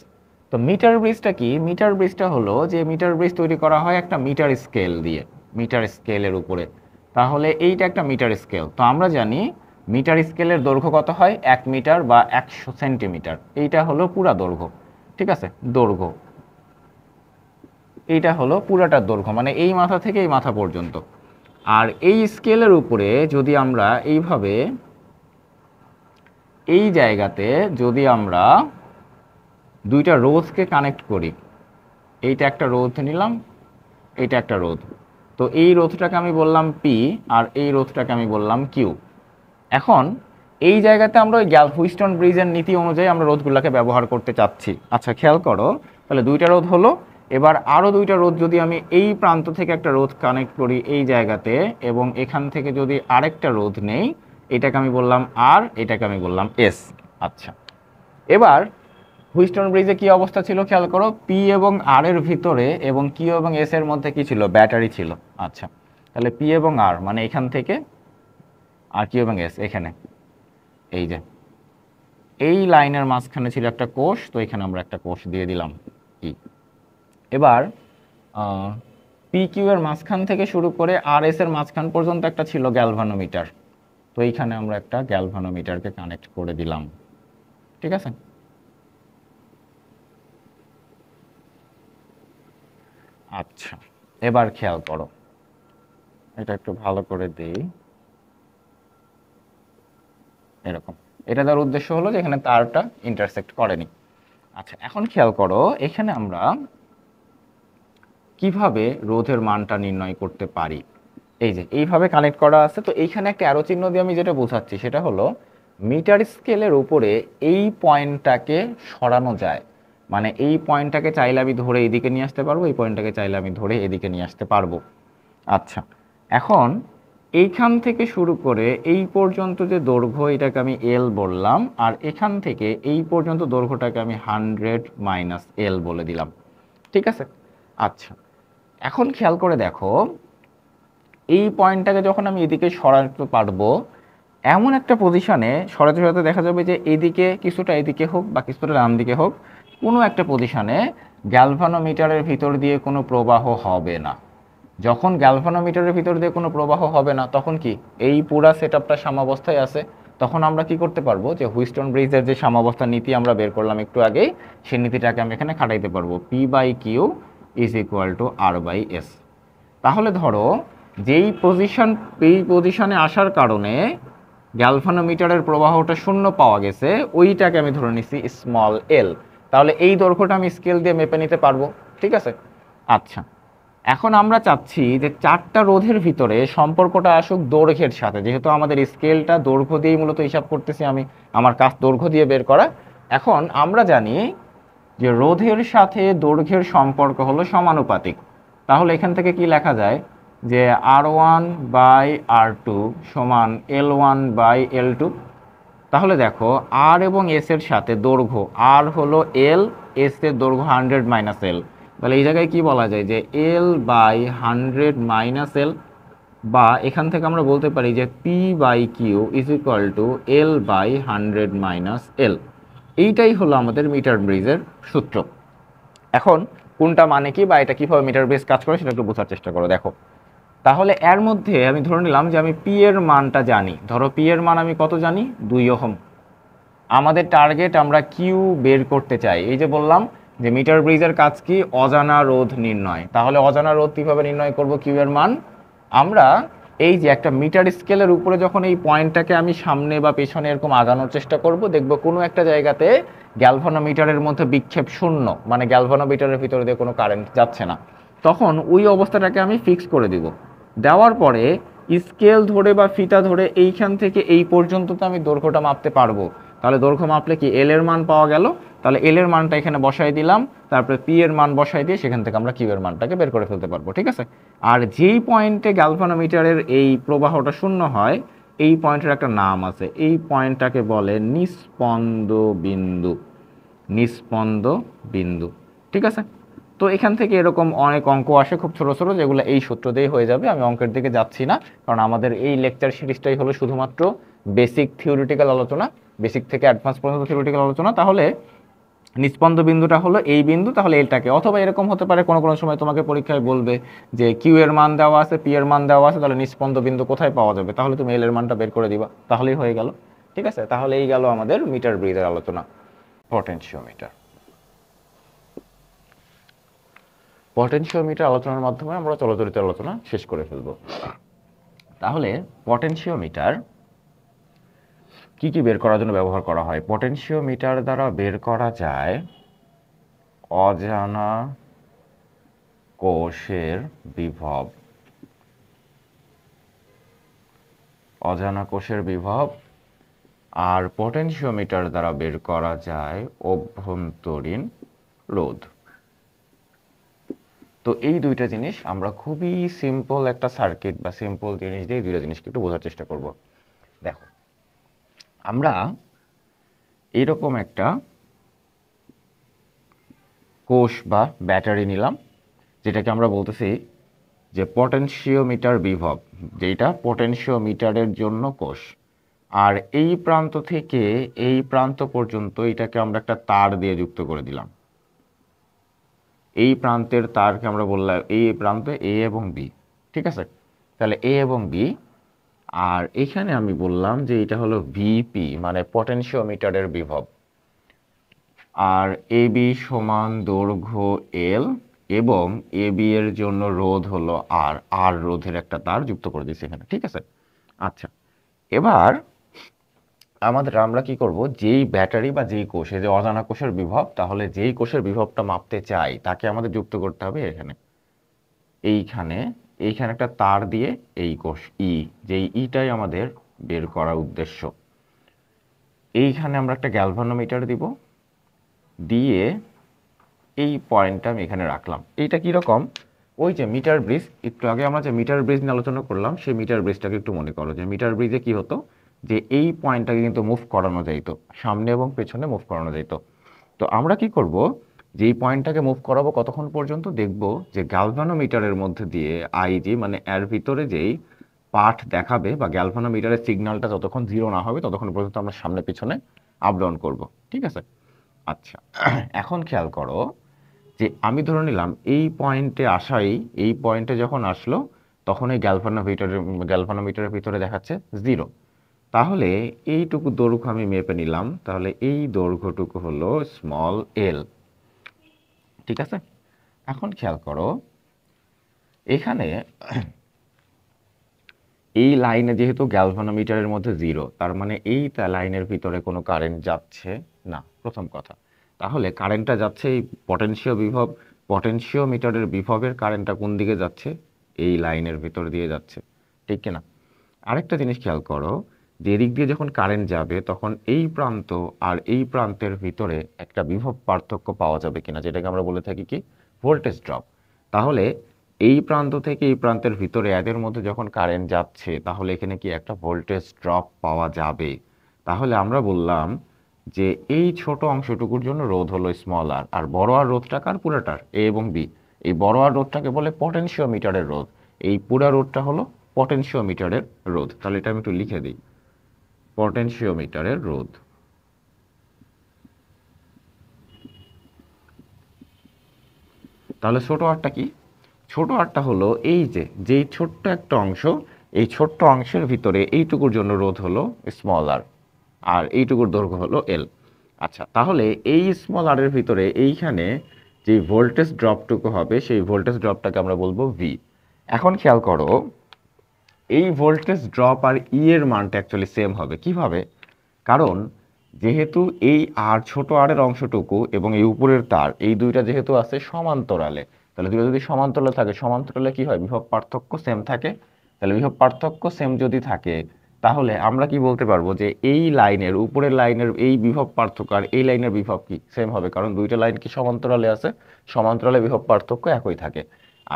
তো মিটার ব্রিজটা কি, মিটার ব্রিজটা হলো যে মিটার ব্রিজ তৈরি করা হয় একটা মিটার স্কেল দিয়ে, মিটার স্কেলের উপরে। তাহলে এইটা একটা মিটার স্কেল, তো আমরা জানি মিটার স্কেলের দৈর্ঘ্য কত হয় 1 মিটার বা 100 সেন্টিমিটার। এইটা হলো পুরা দৈর্ঘ্য। ঠিক আছে, দৈর্ঘ্য এইটা হলো পুরাটার দৈর্ঘ্য মানে এই মাথা থেকে এই মাথা পর্যন্ত। আর এই স্কেলের উপরে যদি আমরা এইভাবে এই জায়গাতে যদি আমরা দুইটা রোধকে কানেক্ট করি, এইটা একটা রোধ নিলাম, এইটা একটা রোধ, তো এই রোধটাকে আমি বললাম পি আর এই রোধটাকে আমি বললাম কিউ। এখন এই জায়গাতে আমরা ওই হুইস্টন ব্রিজের নীতি অনুযায়ী আমরা রোধগুলোকে ব্যবহার করতে চাচ্ছি। আচ্ছা খেয়াল করো, তাহলে দুইটা রোধ হলো, এবার আরও দুইটা রোধ যদি আমি এই প্রান্ত থেকে একটা রোধ কানেক্ট করি এই জায়গাতে, এবং এখান থেকে যদি আরেকটা রোধ নেই, এটাকে আমি বললাম আর, এটাকে আমি বললাম এস। আচ্ছা এবার হুইস্টন ব্রিজে কি অবস্থা ছিল খেয়াল করো, পি এবং আর এর ভিতরে এবং কিউ এবং এস এর মধ্যে কি ছিল, ব্যাটারি ছিল। আচ্ছা তাহলে পি এবং আর মানে এখান থেকে, আর কিউ এবং এস এখানে, এই যে এই লাইনের মাঝখানে ছিল একটা কোষ, তো এখানে আমরা একটা কোষ দিয়ে দিলাম ই। এবার পি কিউ এর মাঝখান থেকে শুরু করে আর এস এর মাঝখান পর্যন্ত একটা ছিল গ্যালভানোমিটার। তো এইখানে আমরা একটা গ্যালভানোমিটারকে কানেক্ট করে দিলাম, ঠিক আছে। আচ্ছা, এবার খেয়াল করো, এটা একটু ভালো করে দেই, এরকম। এটা তার উদ্দেশ্য হলো যে এখানে তারটা ইন্টারসেক্ট করেনি। আচ্ছা, এখন খেয়াল করো এখানে আমরা কিভাবে রোধের মানটা নির্ণয় করতে পারি। এই যে এইভাবে কানেক্ট করা আছে, তো এইখানে একটা অ্যারো চিহ্ন দিয়ে আমি যেটা বোঝাচ্ছি সেটা হলো মিটার স্কেলের উপরে এই পয়েন্টটাকে সরানো যায়, মানে এই পয়েন্টটাকে চাইলে আমি ধরে এদিকে নিয়ে আসতে পারবো, এই পয়েন্টটাকে চাইলে আমি ধরে এদিকে নিয়ে আসতে পারবো। আচ্ছা, এখন এইখান থেকে শুরু করে এই পর্যন্ত যে দৈর্ঘ্য এটাকে আমি এল বললাম, আর এখান থেকে এই পর্যন্ত দৈর্ঘ্যটাকে আমি 100 মাইনাস এল বলে দিলাম, ঠিক আছে। আচ্ছা, এখন খেয়াল করে দেখো এই পয়েন্টটাকে যখন আমি এদিকে সরাতে পারবো, এমন একটা পজিশনে সরাতে সরাতে দেখা যাবে যে এদিকে কিছুটা এদিকে হোক বা কিছুটা ডান দিকে হোক, কোনো একটা পজিশনে গ্যালভানোমিটারের ভিতর দিয়ে কোনো প্রবাহ হবে না। যখন গ্যালভানোমিটারের ভিতর দিয়ে কোনো প্রবাহ হবে না, তখন কি এই পুরা সেটআপটা সাম্যাবস্থায় আছে। তখন আমরা কি করতে পারবো, যে হুইস্টন ব্রিজের যে সাম্যাবস্থা নীতি আমরা বের করলাম একটু আগেই, সেই নীতিটাকে আমি এখানে খাটাইতে পারবো, P by Q is equal to R by S. তাহলে ধরো যেই এই পজিশনে আসার কারণে গ্যালভানোমিটারের প্রবাহটা শূন্য পাওয়া গেছে, ওইটাকে আমি ধরে নিছি স্মল এল। তাহলে এই দৈর্ঘ্যটা আমি স্কেল দিয়ে মেপে নিতে পারবো, ঠিক আছে। আচ্ছা, এখন আমরা চাচ্ছি যে চারটা রোধের ভিতরে সম্পর্কটা আসুক দৈর্ঘ্যের সাথে, যেহেতু আমাদের স্কেলটা দৈর্ঘ্য দিয়েই মূলত হিসাব করতেছি আমি, আমার কাজ দৈর্ঘ্য দিয়ে বের করা। এখন আমরা জানি যে রোধের সাথে দৈর্ঘ্যের সম্পর্ক হলো সমানুপাতিক। তাহলে এখান থেকে কি লেখা যায়, যে R one by R two সমান L one by L two. তাহলে দেখো আর এবং এস এর সাথে দৈর্ঘ্য, আর হলো এল, এস এর দৈর্ঘ্য 100 মাইনাস এল। তাহলে এই জায়গায় কি বলা যায়, যে এল বাই 100 মাইনাস এল, বা এখান থেকে আমরা বলতে পারি যে P by Q is equal to L by 100 minus L. এইটাই হলো আমাদের মিটার ব্রিজের সূত্র। এখন কোনটা মানে কি বা এটা কিভাবে মিটার ব্রিজ কাজ করে সেটা একটু বোঝার চেষ্টা করো। দেখো, তাহলে এর মধ্যে আমি ধরে নিলাম যে আমি পি এর মানটা জানি। ধরো পি এর মান আমি কত জানি, 2 ওহম। আমাদের টার্গেট আমরা কিউ বের করতে চাই। এই যে বললাম যে মিটার ব্রিজের কাজ কি, অজানা রোধ নির্ণয়। তাহলে অজানা রোধ কিভাবে নির্ণয় করব কিউ এর মান, আমরা এই যে একটা মিটার স্কেলের উপরে যখন এই পয়েন্টটাকে আমি সামনে বা পেছনে এরকম আগানোর চেষ্টা করব, দেখব কোনো একটা জায়গাতে গ্যালভানোমিটারের মধ্যে বিক্ষেপ শূন্য, মানে গ্যালভানোমিটারের ভিতরে দিয়ে কোনো কারেন্ট যাচ্ছে না। তখন ওই অবস্থাটাকে আমি ফিক্স করে দিব। দেওয়ার পরে স্কেল ধরে বা ফিতা ধরে এইখান থেকে এই পর্যন্ত তো আমি দৈর্ঘ্যটা মাপতে পারবো। তাহলে দৈর্ঘ্য মাপলে কি এল এর মান পাওয়া গেল, তাহলে এল এর মানটা এখানে বসাই দিলাম, তারপরে পি এর মান বসাই দিয়ে সেখান থেকে আমরা কিউ এর মানটাকে বের করে ফেলতে পারবো, ঠিক আছে। আর যেই পয়েন্টে গ্যালভানোমিটারের এই প্রবাহটা শূন্য হয়, এই পয়েন্টের একটা নাম আছে, এই পয়েন্টটাকে বলে নিস্পন্দ বিন্দু। নিস্পন্দ বিন্দু, ঠিক আছে। তো এখান থেকে এরকম অনেক অঙ্ক আসে খুব ছোট ছোট, যেগুলো এই সূত্র দিয়ে হয়ে যাবে। আমি অঙ্কের দিকে যাচ্ছি না, কারণ আমাদের এই লেকচার সিরিজটাই হলো শুধুমাত্র বেসিক থিওরিটিক্যাল আলোচনা, বেসিক থেকে অ্যাডভান্স পর্যন্ত থিওরিটিক্যাল আলোচনা। তাহলে নিস্পন্দ বিন্দুটা হলো এই বিন্দু, তাহলে এটাকে, অথবা এরকম হতে পারে কোনো কোনো সময় তোমাকে পরীক্ষায় বলবে যে কিউ এর মান দেওয়া আছে, পি এর মান দেওয়া আছে, তাহলে নিস্পন্দ বিন্দু কোথায় পাওয়া যাবে, তাহলে তুমি এল এর মানটা বের করে দিবা, তাহলেই হয়ে গেল, ঠিক আছে। তাহলে এই গেল আমাদের মিটার ব্রিজের আলোচনা। পটেনশিওমিটার, পটেনশিওমিটার আলোচনার মাধ্যমে আমরা চলচরিত আলোচনা শেষ করে ফেলব। তাহলে পটেনশিওমিটার কি কি বের করার জন্য ব্যবহার করা হয়। পটেনশিওমিটার দ্বারা বের করা যায় অজানা কোষের বিভব, অজানা কোষের বিভব, আর পটেনশিওমিটার দ্বারা বের করা যায় অভ্যন্তরীণ রোধ। তো এই দুইটা জিনিস আমরা খুবই সিম্পল একটা সার্কিট বা সিম্পল জিনিস দিয়ে দুইটা জিনিসকে একটু বোঝার চেষ্টা করব। দেখো, আমরা এইরকম একটা কোষ বা ব্যাটারি নিলাম, যেটাকে আমরা বলতেছি যে পটেনশিওমিটার বিভব, যেটা পটেনশিওমিটারের জন্য কোষ। আর এই প্রান্ত থেকে এই প্রান্ত পর্যন্ত এটাকে আমরা একটা তার দিয়ে যুক্ত করে দিলাম। এই প্রান্তের তারকে আমরা বললাম এই প্রান্তে এ এবং বি, ঠিক আছে? তাহলে এ এবং বি, আর এখানে আমি বললাম যে এটা হলো ভিপি মানে পটেনশিওমিটারের বিভব, আর এ বি সমান দৈর্ঘ্য এল, এবং এ বি এর জন্য রোধ হলো আর, আর রোধের একটা তার যুক্ত করে দিয়েছি এখানে, ঠিক আছে? আচ্ছা, এবার আমরা কি করব, যেই ব্যাটারি বা যেই কোষে যে অজানা কোষের বিভব, তাহলে যেই কোষের বিভবটা মাপতে চাই তাকে আমাদের যুক্ত করতে হবে এখানে, এইখানে এইখানে একটা তার দিয়ে এই কোষ ই, যেই ইটাই আমাদের বের করার উদ্দেশ্য। এইখানে আমরা একটা গ্যালভানোমিটার দিব, দিয়ে এই পয়েন্টটা আমি এখানে রাখলাম। এইটা কীরকম, ওই যে মিটার ব্রিজ, একটু আগে আমরা যে মিটার ব্রিজ নিয়ে আলোচনা করলাম, সেই মিটার ব্রিজটাকে একটু মনে করো, যে মিটার ব্রিজে কি হতো, যে এই পয়েন্টটাকে কিন্তু মুভ করানো যাইত, সামনে এবং পেছনে মুভ করানো যাইত। তো আমরা কি করব, যে এই পয়েন্টটাকে মুভ করাবো কতক্ষণ পর্যন্ত, দেখব যে গ্যালভানোমিটারের মধ্যে দিয়ে আইজি মানে এর ভিতরে যেই পাঠ দেখাবে বা গ্যালভানোমিটারের সিগন্যালটা যতক্ষণ জিরো না হবে ততক্ষণ পর্যন্ত আমরা সামনে পিছনে আপ ডাউন করবো, ঠিক আছে? আচ্ছা, এখন খেয়াল করো যে আমি ধরে নিলাম এই পয়েন্টে আসাই, এই পয়েন্টে যখন আসলো তখন এই গ্যালভানোমিটারের ভিতরে দেখাচ্ছে জিরো। তাহলে এইটুকু দৈর্ঘ্য আমি মেপে নিলাম, তাহলে এই দৈর্ঘ্যটুকু হলো স্মল এল, ঠিক আছে? এখন খেয়াল করো এখানে এই লাইনে যেহেতু গ্যালভানোমিটারের মধ্যে জিরো, তার মানে এই লাইনের ভিতরে কোনো কারেন্ট যাচ্ছে না, প্রথম কথা। তাহলে কারেন্টটা যাচ্ছে এই পটেনশিওমিটারের বিভবের কারেন্টটা কোন দিকে যাচ্ছে, এই লাইনের ভিতর দিয়ে যাচ্ছে, ঠিক কিনা? আরেকটা জিনিস খেয়াল করো, যে এদিক দিয়ে যখন কারেন্ট যাবে তখন এই প্রান্ত আর এই প্রান্তের ভিতরে একটা বিভব পার্থক্য পাওয়া যাবে কিনা, যেটাকে আমরা বলে থাকি কি ভোল্টেজ ড্রপ। তাহলে এই প্রান্ত থেকে এই প্রান্তের ভিতরে এদের মধ্যে যখন কারেন্ট যাচ্ছে তাহলে এখানে কি একটা ভোল্টেজ ড্রপ পাওয়া যাবে। তাহলে আমরা বললাম যে এই ছোট অংশটুকুর জন্য রোধ হলো স্মল আর, আর বড় আর রোধটা কার, পুরাটার এ এবং বি। এই বড় আর রোধটাকে বলে পটেনশিওমিটারের রোধ, এই পুরা রোধটা হলো পটেনশিওমিটারের রোধ। তাহলে এটা আমি একটু লিখে দিই, পটেনশিওমিটারের রোধ। তাহলে ছোট আরটা কি, ছোট আরটা হলো এই যে যেই ছোট্ট একটা অংশ, এই ছোট্ট অংশের ভিতরে এইটুকুর জন্য রোধ হলো স্মল আর, আর এইটুকুর দৈর্ঘ্য হলো এল। আচ্ছা, তাহলে এই স্মল আর এর ভিতরে এইখানে যে ভোল্টেজ ড্রপটুকু হবে সেই ভোল্টেজ ড্রপটাকে আমরা বলবো ভি। এখন খেয়াল করো এই ভোল্টেজ ড্রপ আর ই এর মানটা অ্যাকচুয়ালি সেম হবে, কিভাবে? কারণ যেহেতু এই আর ছোট আর এর অংশটুকু এবং এই উপরের তার, এই দুইটা যেহেতু আছে সমান্তরালে, তাহলে দুইটা যদি সমান্তরালে থাকে, সমান্তরালে কি হয়, বিভব পার্থক্য সেম থাকে। তাহলে বিভব পার্থক্য সেম যদি থাকে তাহলে আমরা কি বলতে পারবো যে এই লাইনের, উপরের লাইনের এই বিভব পার্থক্য আর এই লাইনের বিভব কি সেম হবে, কারণ দুইটা লাইন কি সমান্তরালে আছে, সমান্তরালে বিভব পার্থক্য একই থাকে।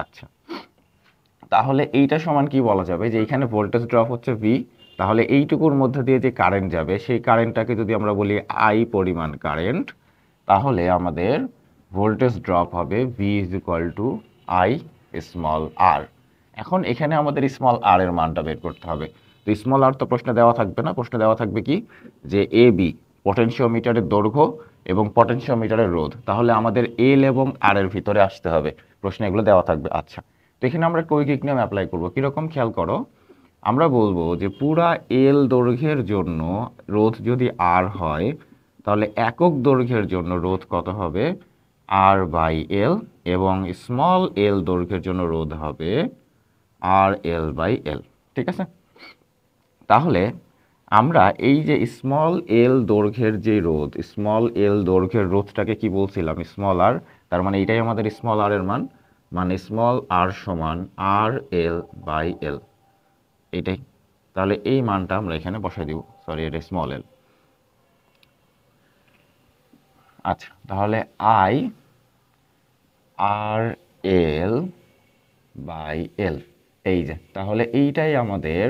আচ্ছা, তাহলে এইটা সমান কি বলা যাবে, যে এইখানে ভোল্টেজ ড্রপ হচ্ছে ভি, তাহলে এইটুকুর মধ্যে দিয়ে যে কারেন্ট যাবে সেই কারেন্টটাকে যদি আমরা বলি আই পরিমাণ কারেন্ট, তাহলে আমাদের ভোল্টেজ ড্রপ হবে V is equal to I small R. এখন এখানে আমাদের স্মল আর এর মানটা বের করতে হবে। তো স্মল আর তো প্রশ্নে দেওয়া থাকবে না, প্রশ্নে দেওয়া থাকবে কি, যে এ বি পটেনশিওমিটারের দৈর্ঘ্য এবং পটেনশিওমিটারের রোধ, তাহলে আমাদের এল এবং আর এর ভিতরে আসতে হবে, প্রশ্নে এগুলো দেওয়া থাকবে। আচ্ছা, তো এখানে আমরা কৈকিক নিয়ম অ্যাপ্লাই করবো, কীরকম খেয়াল করো, আমরা বলবো যে পুরা এল দৈর্ঘ্যের জন্য রোধ যদি আর হয় তাহলে একক দৈর্ঘ্যের জন্য রোধ কত হবে, আর বাই এল, এবং স্মল এল দৈর্ঘ্যের জন্য রোধ হবে আর এল বাই এল, ঠিক আছে? তাহলে আমরা এই যে স্মল এল দৈর্ঘ্যের যে রোধ, স্মল এল দৈর্ঘ্যের রোধটাকে কি বলছিলাম, স্মল আর, তার মানে এটাই আমাদের স্মল আর এর মান, মানে স্মল আর সমান আর এল বাই এল, এটাই। তাহলে এই মানটা আমরা এখানে বসাই দিব, সরি এটা স্মল এল। আচ্ছা, তাহলে আই আর এল বাই এল, এই যে, তাহলে এইটাই আমাদের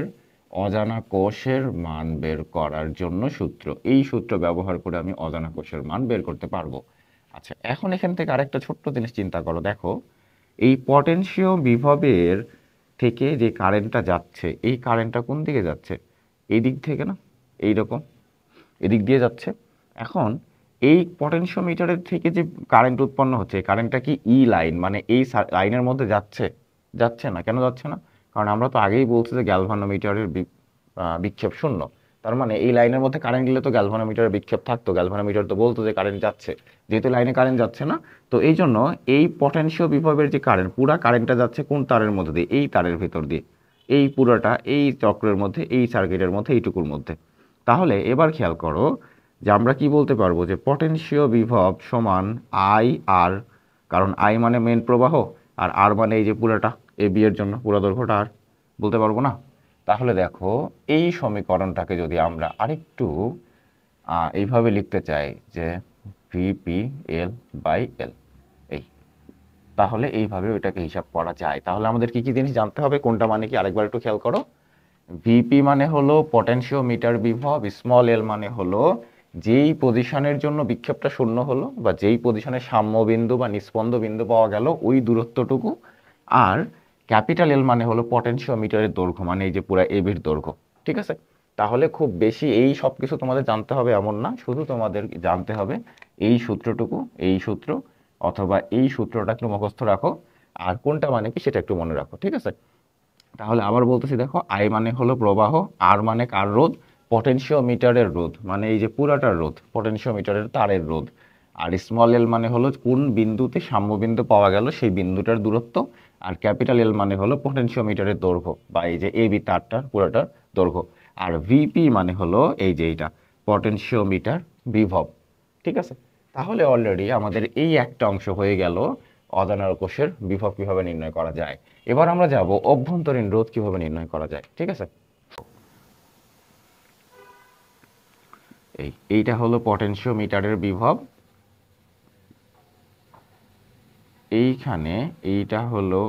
অজানা কোষের মান বের করার জন্য সূত্র। এই সূত্র ব্যবহার করে আমি অজানা কোষের মান বের করতে পারবো। আচ্ছা, এখন এখান থেকে আরেকটা ছোট্ট জিনিস চিন্তা করো, দেখো এই পটেনশিও বিভবের থেকে যে কারেন্টটা যাচ্ছে, এই কারেন্টটা কোন দিকে যাচ্ছে, এই দিক থেকে না, এইরকম এদিক দিয়ে যাচ্ছে। এখন এই পটেনশিওমিটারের থেকে যে কারেন্ট উৎপন্ন হচ্ছে কারেন্টটা কি ই লাইন, মানে এই লাইনের মধ্যে যাচ্ছে? যাচ্ছে না। কেন যাচ্ছে না? কারণ আমরা তো আগেই বলছি যে গ্যালভানোমিটারের বিক্ষেপ শূন্য। তার মানে এই লাইনের মধ্যে কারেন্ট গেলে তো গ্যালভানোমিটারের বিক্ষেপ থাকতো, গ্যালভানোমিটার তো বলতো যে কারেন্ট যাচ্ছে। যেহেতু লাইনে কারেন্ট যাচ্ছে না, তো এই জন্য এই পটেনশিও বিভবের যে কারেন্ট, পুরা কারেন্টটা যাচ্ছে কোন তারের মধ্যে দিয়ে? এই তারের ভিতর দিয়ে। এই পুরোটা এই চক্রের মধ্যে, এই সার্কিটের মধ্যে, এইটুকুর মধ্যে। তাহলে এবার খেয়াল করো যে আমরা কি বলতে পারবো যে পটেনশিও বিভব সমান আই আর, কারণ আই মানে মেন প্রবাহ, আর আর মানে এই যে পুরোটা এ বি এর জন্য পুরো দৈর্ঘ্যটা, আর বলতে পারবো না? তাহলে দেখো এই সমীকরণটাকে যদি আমরা আরেকটু এইভাবে লিখতে চাই যে ভিপি এল বাই এল, এই, তাহলে এইভাবে ওইটাকে হিসাব করা যায়। তাহলে আমাদের কি কি জিনিস জানতে হবে, কোনটা মানে কি, আরেকবার একটু খেয়াল করো। ভিপি মানে হলো পটেনশিওমিটার বিভব, স্মল এল মানে হলো যেই পজিশনের জন্য বিক্ষেপটা শূন্য হলো, বা যেই পজিশনে সাম্য বিন্দু বা নিস্পন্দ বিন্দু পাওয়া গেল ওই দূরত্বটুকু। আর ক্যাপিটাল এল মানে হলো পটেনশিওমিটারের দৈর্ঘ্য, মানে এই যে পুরো এবির দৈর্ঘ্য। ঠিক আছে? তাহলে খুব বেশি এই সব কিছু তোমাদের জানতে হবে এমন না, শুধু তোমাদের জানতে হবে এই সূত্রটুকু, এই সূত্র অথবা এই সূত্রটা একটু মুখস্থ রাখো, আর কোনটা মানে কি সেটা একটু মনে রাখো। ঠিক আছে? তাহলে আবার বলতেছি, দেখো আই মানে হলো প্রবাহ, আর মানে কার রোধ? পটেনশিওমিটারের রোধ, মানে এই যে পুরাটার রোধ, পটেনশিওমিটারের তারের রোধ। আর স্মল এল মানে হলো কোন বিন্দুতে সাম্যবিন্দু পাওয়া গেল সেই বিন্দুটার দূরত্ব। আর ক্যাপিটাল এল মানে হলো পটেনশিওমিটারের দৈর্ঘ্য, বা এই যে এবি তারটার পুরাটার দৈর্ঘ্য। আর ভিপি মানে হলো এই যে এইটা পটেনশিওমিটার বিভব। ঠিক আছে? তাহলে অলরেডি আমাদের এই একটা অংশ হয়ে গেল অজানার কোষের বিভব কিভাবে নির্ণয় করা যায়। এবার আমরা যাব অভ্যন্তরীণ রোধ কিভাবে নির্ণয় করা যায়। ঠিক আছে? এইটা হলো পটেনশিওমিটারের বিভব, এইখানে এইটা হলো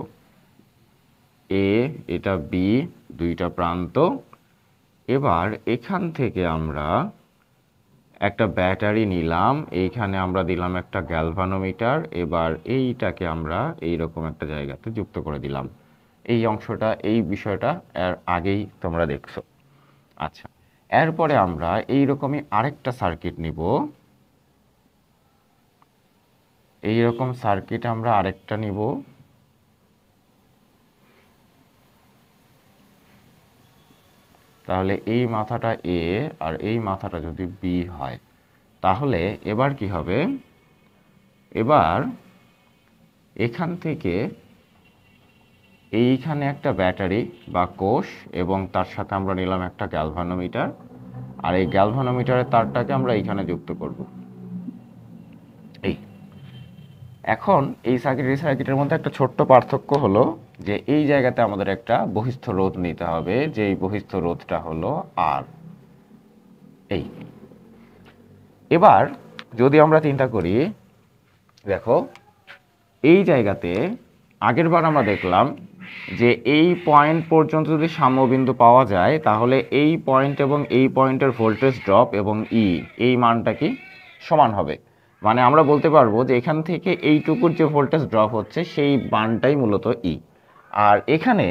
এ, এটা বি, দুইটা প্রান্ত। এবার এখান থেকে আমরা একটা ব্যাটারি নিলাম, এইখানে আমরা দিলাম একটা গ্যালভানোমিটার। এবার এইটাকে আমরা এইরকম একটা জায়গাতে যুক্ত করে দিলাম। এই অংশটা, এই বিষয়টা এর আগেই তোমরা দেখছো। আচ্ছা, এরপরে আমরা এইরকমই আরেকটা সার্কিট নিব। এইরকম সার্কিট আমরা আরেকটা নিব। তাহলে এই মাথাটা এ আর এই মাথাটা যদি বি হয়, তাহলে এবার কি হবে? এবার এখান থেকে এইখানে একটা ব্যাটারি বা কোষ, এবং তার সাথে আমরা নিলাম একটা গ্যালভানোমিটার। আর এই গ্যালভানোমিটারের তারটাকে আমরা এইখানে যুক্ত করব। এই এখন এই সার্কিটের মধ্যে একটা ছোট্ট পার্থক্য হলো যে এই জায়গাতে আমাদের একটা বহিস্থ রোধ নিতে হবে, যে এই বহিস্থ রোধটা হলো আর। এই এবার যদি আমরা চিন্তা করি, দেখো এই জায়গাতে আগের বার আমরা দেখলাম যে এই পয়েন্ট পর্যন্ত যদি সাম্যবিন্দু পাওয়া যায়, তাহলে এই পয়েন্ট এবং এই পয়েন্টের ভোল্টেজ ড্রপ এবং ই, এই মানটা কি সমান হবে। মানে আমরা বলতে পারবো যে এখান থেকে এইটুকুর যে ভোল্টেজ ড্রপ হচ্ছে সেই মানটাই মূলত ই। আর এখানে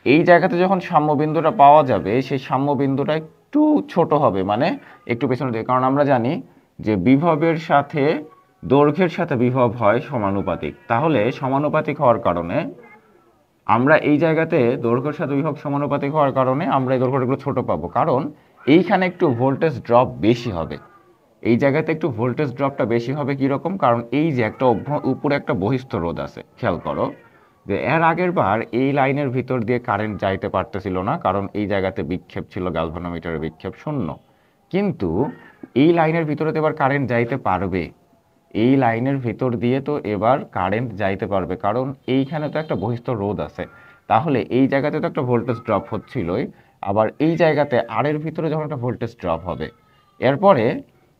এই জায়গাতে যখন সাম্যবিন্দুটা পাওয়া যাবে, সেই সাম্যবিন্দুটা একটু ছোট হবে, মানে একটু পেছনে দিকে। কারণ আমরা জানি যে বিভবের সাথে দৈর্ঘ্যের সাথে বিভব হয় সমানুপাতিক। তাহলে সমানুপাতিক হওয়ার কারণে আমরা এই জায়গাতে দৈর্ঘ্যের সাথে বিভব সমানুপাতিক হওয়ার কারণে আমরা এই দৈর্ঘ্যগুলো ছোট পাবো, কারণ এইখানে একটু ভোল্টেজ ড্রপ বেশি হবে। এই জায়গাতে একটু ভোল্টেজ ড্রপটা বেশি হবে কীরকম? কারণ এই যে একটা উপরে একটা বহিস্থ রোধ আছে, খেয়াল করো যে এর আগের বার এই লাইনের ভিতর দিয়ে কারেন্ট যাইতে পারতেছিল না, কারণ এই জায়গাতে বিক্ষেপ ছিল, গ্যালভানোমিটারের বিক্ষেপ শূন্য। কিন্তু এই লাইনের ভিতরে তো এবার কারেন্ট যাইতে পারবে, এই লাইনের ভিতর দিয়ে তো এবার কারেন্ট যাইতে পারবে, কারণ এইখানে তো একটা বহিস্থ রোধ আছে। তাহলে এই জায়গাতে তো একটা ভোল্টেজ ড্রপ হচ্ছিলই, আবার এই জায়গাতে আর এর ভিতরে যখন একটা ভোল্টেজ ড্রপ হবে, এরপরে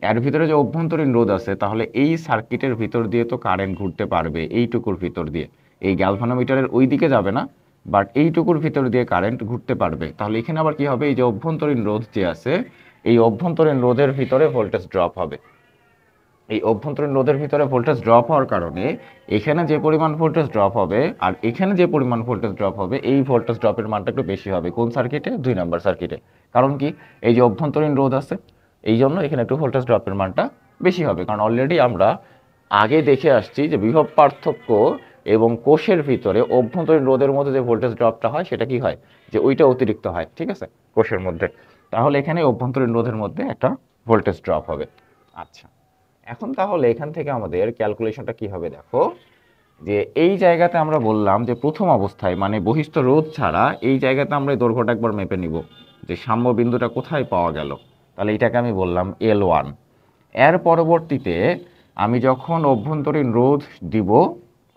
এর ভিতরে যে অভ্যন্তরীণ রোধ আছে, তাহলে এই সার্কিটের ভিতর দিয়ে তো কারেন্ট ঘুরতে পারবে এইটুকুর ভিতর দিয়ে। এই গ্যালভানোমিটারের ওই দিকে যাবে না, বাট এইটুকুর ভিতর দিয়ে কারেন্ট ঘুরতে পারবে। তাহলে এখানে আবার কি হবে? এই যে অভ্যন্তরীণ রোধ যে আছে, এই অভ্যন্তরীণ রোধের ভিতরে ভোল্টেজ ড্রপ হবে। এই অভ্যন্তরীণ রোধের ভিতরে ভোল্টেজ ড্রপ হওয়ার কারণে এখানে যে পরিমাণ ভোল্টেজ ড্রপ হবে আর এখানে যে পরিমাণ ভোল্টেজ ড্রপ হবে, এই ভোল্টেজ ড্রপের মানটা একটু বেশি হবে। কোন সার্কিটে? 2 নম্বর সার্কিটে। কারণ কি? এই যে অভ্যন্তরীণ রোধ আছে, এই জন্য এখানে একটু ভোল্টেজ ড্রপের মানটা বেশি হবে, কারণ অলরেডি আমরা আগে দেখে আসছি যে বিভব পার্থক্য এবং কোষের ভিতরে অভ্যন্তরীণ রোধের মধ্যে যে ভোল্টেজ ড্রপটা হয় সেটা কি হয়, যে ওইটা অতিরিক্ত হয়, ঠিক আছে, কোষের মধ্যে। তাহলে এখানে অভ্যন্তরীণ রোধের মধ্যে একটা ভোল্টেজ ড্রপ হবে। আচ্ছা, এখন তাহলে এখান থেকে আমাদের ক্যালকুলেশনটা কি হবে দেখো, যে এই জায়গাতে আমরা বললাম যে প্রথম অবস্থায় মানে বহিস্থ রোধ ছাড়া এই জায়গাতে আমরা এই দৈর্ঘ্যটা একবার মেপে নিব, যে সাম্য বিন্দুটা কোথায় পাওয়া গেল। তাহলে এটাকে আমি বললাম L1। এর পরবর্তীতে আমি যখন অভ্যন্তরীণ রোধ দিব,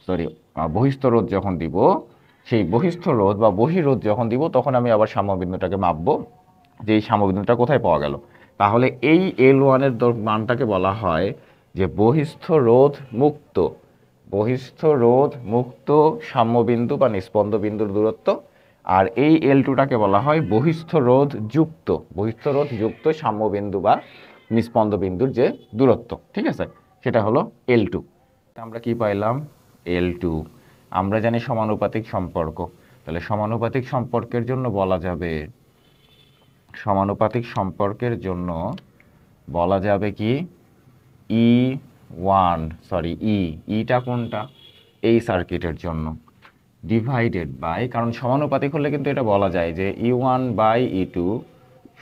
সরি বহিস্থ রোধ যখন দিব, সেই বহিস্থ রোধ বা বহিরোধ যখন দিব তখন আমি আবার সাম্যবিন্দুটাকে মাপবো, যে এই সাম্যবিন্দুটা কোথায় পাওয়া গেল। তাহলে এই L1 এর মানটাকে বলা হয় যে বহিস্থ রোধ মুক্ত, বহিস্থ রোধ মুক্ত সাম্যবিন্দু বা নিস্পন্দ বিন্দুর দূরত্ব। আর এই L2টাকে বলা হয় বহিস্থ রোধ যুক্ত, বহিস্থ রোধ যুক্ত সাম্যবিন্দু বা নিস্পন্দ বিন্দুর যে দূরত্ব, ঠিক আছে, সেটা হলো L2। আমরা কি পাইলাম, L2। আমরা জানি সমানুপাতিক সম্পর্ক, তাহলে সমানুপাতিক সম্পর্কের জন্য বলা যাবে, সমানুপাতিক সম্পর্কের জন্য বলা যাবে কি ইটা কোনটা, এই সার্কিটের জন্য ডিভাইডেড বাই, কারণ সমানুপাতিক হলে কিন্তু এটা বলা যায় যে E1/E2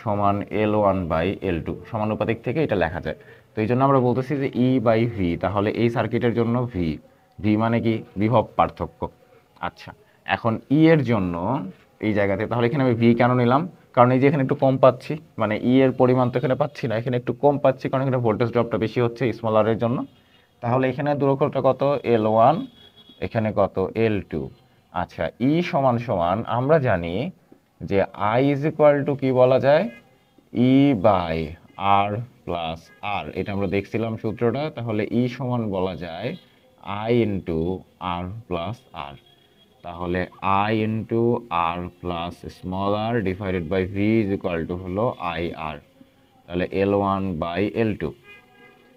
সমান L1/L2, সমানুপাতিক থেকে এটা লেখা যায়। তো এই জন্য আমরা বলতেছি যে E/V, তাহলে এই সার্কিটের জন্য ভি মানে কি বিভব পার্থক্য। আচ্ছা, এখন এর জন্য এই জায়গাতে তাহলে এখানে আমি ভি কেন নিলাম, কারণ এই যে এখানে একটু কম পাচ্ছি, মানে এর পরিমাণ তো এখানে পাচ্ছি না, এখানে একটু কম পাচ্ছি কারণ এখানে ভোল্টেজ ড্রপটা বেশি হচ্ছে স্মল আর এর জন্য। তাহলে এখানে দূরত্বটা কত L1, এখানে কত L2। আচ্ছা, সমান সমান আমরা জানি যে I ইজ ইকুয়াল টু কি বলা যায়, E/R+R, এটা আমরা দেখছিলাম সূত্রটা। তাহলে সমান বলা যায় I × R+R, তাহলে I × R+r divided by V is equal to হলো IR, তাহলে L1/L2,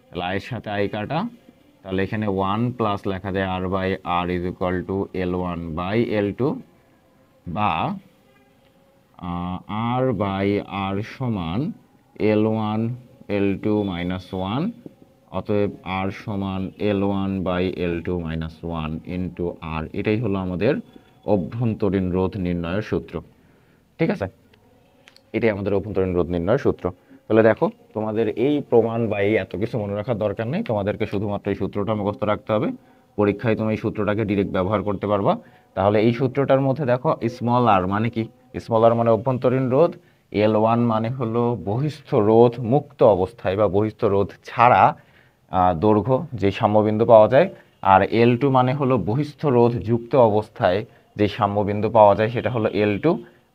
তাহলে I এর সাথে I কাটা, তাহলে এখানে 1 প্লাস লেখা যায় R/R is equal two L1/L2, বা R/R সমান L1/L2 - 1, অতএব R সমান L1/L2 - 1 ইন্টু R। এটাই হলো আমাদের অভ্যন্তরীণ রোধ নির্ণয়ের সূত্র, ঠিক আছে, এটাই আমাদের অভ্যন্তরীণ রোধ নির্ণয়ের সূত্র। তাহলে দেখো, তোমাদের এই প্রমাণ বা এই এত কিছু মনে রাখার দরকার নেই, তোমাদেরকে শুধুমাত্র এই সূত্রটা মুখস্থ রাখতে হবে। পরীক্ষায় তুমি এই সূত্রটাকে ডিরেক্ট ব্যবহার করতে পারবা। তাহলে এই সূত্রটার মধ্যে দেখো স্মল আর মানে কি, স্মল আর মানে অভ্যন্তরীণ রোধ, L1 মানে হলো বহিস্থ রোধ মুক্ত অবস্থায় বা বহিস্থ রোধ ছাড়া দৈর্ঘ্য যে সাম্যবিন্দু পাওয়া যায়, আর L2 মানে হলো বহিস্থ রোধ যুক্ত অবস্থায় যে সাম্যবিন্দু পাওয়া যায় সেটা হলো L2,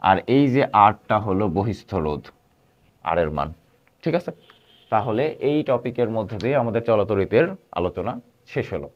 আর এই যে আরটা হলো বহিস্থ রোধ, আর এর মান, ঠিক আছে। তাহলে এই টপিকের মধ্যে দিয়ে আমাদের চলতরিতের আলোচনা শেষ হলো।